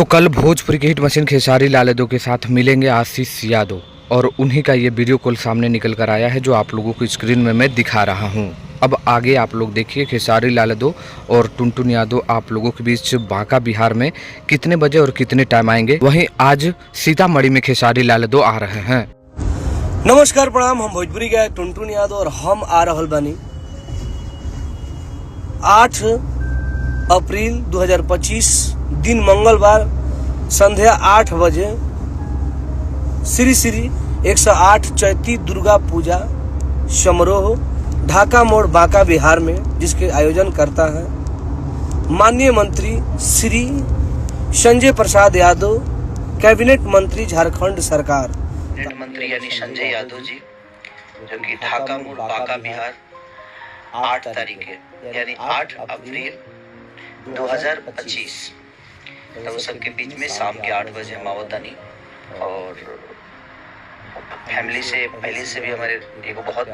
तो कल भोजपुरी के हिट मशीन खेसारी लाल यादव के साथ मिलेंगे आशीष यादव और उन्हीं का ये वीडियो कॉल सामने निकल कर आया है जो आप लोगों को स्क्रीन में मैं दिखा रहा हूँ। अब आगे आप लोग देखिए खेसारी लाल यादव और टुनटुन यादव आप लोगों के बीच बांका बिहार में कितने बजे और कितने टाइम आएंगे। वहीं आज सीतामढ़ी में खेसारी लाल यादव आ रहे हैं। नमस्कार प्रणाम, हम भोजपुरी के टुनटुन यादव और हम आ रहल बानी 8 अप्रैल 2025 दिन मंगलवार संध्या 8 बजे श्री श्री 108 चैती दुर्गा पूजा समारोह ढाका मोड़ बांका बिहार में, जिसके आयोजन करता है माननीय मंत्री श्री संजय प्रसाद यादव, कैबिनेट मंत्री झारखंड सरकार, मंत्री यानी संजय यादव जी, जो कि ढाका मोड़ बांका बिहार 8 तारीख यानी 8 अप्रैल 2025 तब सबके बीच में शाम के 8 बजे हम आवतानी। और फैमिली से पहले से भी हमारे एगो बहुत